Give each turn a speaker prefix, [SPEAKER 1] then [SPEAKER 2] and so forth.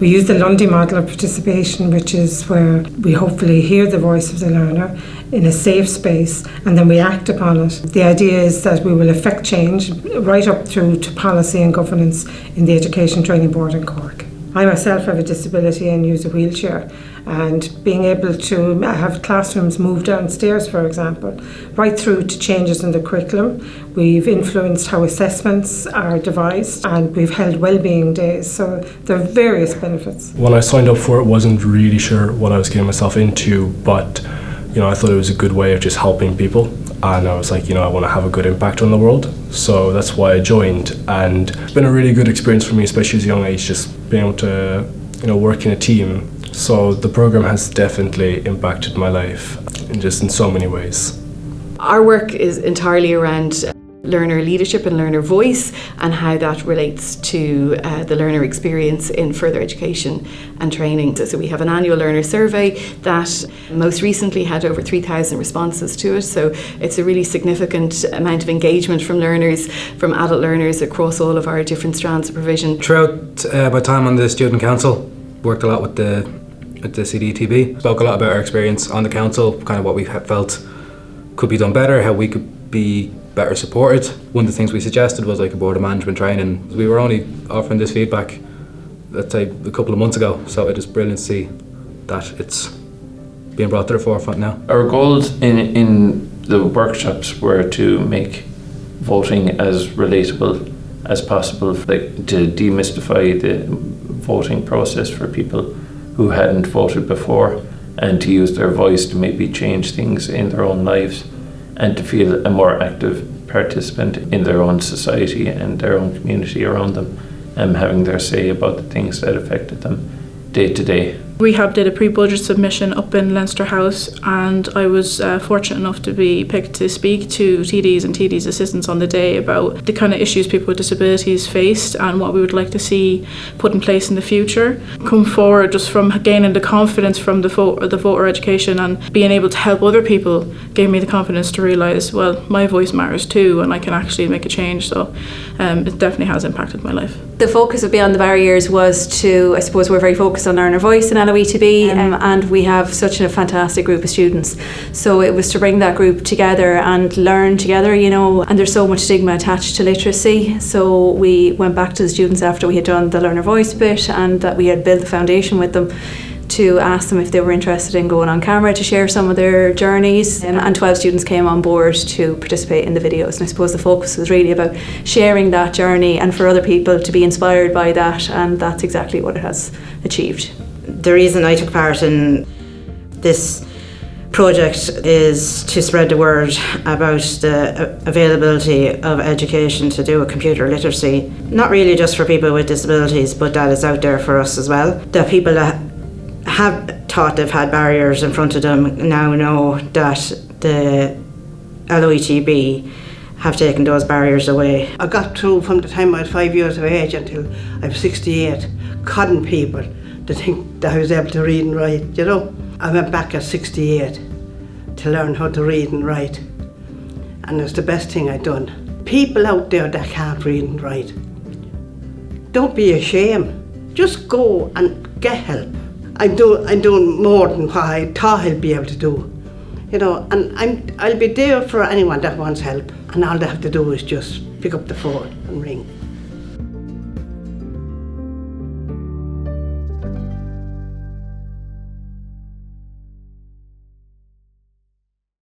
[SPEAKER 1] We use the Lundy model of participation, which is where we hopefully hear the voice of the learner in a safe space and then we act upon it. The idea is that we will affect change right up through to policy and governance in the Education Training Board in Cork. I myself have a disability and use a wheelchair, and being able to have classrooms move downstairs, for example, right through to changes in the curriculum. We've influenced how assessments are devised and we've held wellbeing days, so there are various benefits.
[SPEAKER 2] When I signed up for it, wasn't really sure what I was getting myself into, but I thought it was a good way of just helping people, and I was like, I want to have a good impact on the world, so that's why I joined. And it's been a really good experience for me, especially as a young age, just being able to work in a team. So the program has definitely impacted my life in so many ways.
[SPEAKER 3] Our work is entirely around learner leadership and learner voice and how that relates to the learner experience in further education and training. So we have an annual learner survey that most recently had over 3,000 responses to it. So it's a really significant amount of engagement from learners, from adult learners across all of our different strands of provision.
[SPEAKER 4] Throughout my time on the Student Council, worked a lot with the CDTB, spoke a lot about our experience on the council, kind of what we felt could be done better, how we could be better supported. One of the things we suggested was like a board of management training. We were only offering this feedback, let's say, a couple of months ago, so it is brilliant to see that it's being brought to the forefront now.
[SPEAKER 5] Our goals in the workshops were to make voting as relatable as possible, like to demystify the voting process for people who hadn't voted before, and to use their voice to maybe change things in their own lives and to feel a more active participant in their own society and their own community around them, and having their say about the things that affected them day to day.
[SPEAKER 6] We did a pre-budget submission up in Leinster House, and I was fortunate enough to be picked to speak to TDs and TDs assistants on the day about the kind of issues people with disabilities faced and what we would like to see put in place in the future. Come forward just from gaining the confidence from the voter education and being able to help other people gave me the confidence to realise, well, my voice matters too and I can actually make a change. So it definitely has impacted my life.
[SPEAKER 7] The focus of Beyond the Barriers was to, I suppose we're very focused on learner voice in LOE2B, and we have such a fantastic group of students. So it was to bring that group together and learn together, and there's so much stigma attached to literacy. So we went back to the students after we had done the learner voice bit and that we had built the foundation with them to ask them if they were interested in going on camera to share some of their journeys, and 12 students came on board to participate in the videos. And I suppose the focus was really about sharing that journey and for other people to be inspired by that, and that's exactly what it has achieved.
[SPEAKER 8] The reason I took part in this project is to spread the word about the availability of education to do with computer literacy, not really just for people with disabilities, but that is out there for us as well. The people that have thought they've had barriers in front of them now know that the LOETB have taken those barriers away.
[SPEAKER 9] I got through from the time I was 5 years of age until I was 68, codding people to think that I was able to read and write, I went back at 68 to learn how to read and write, and it's the best thing I've done. People out there that can't read and write, don't be ashamed, just go and get help. I'm doing more than what I thought I'd be able to do, and I'll be there for anyone that wants help, and all they have to do is just pick up the phone and ring.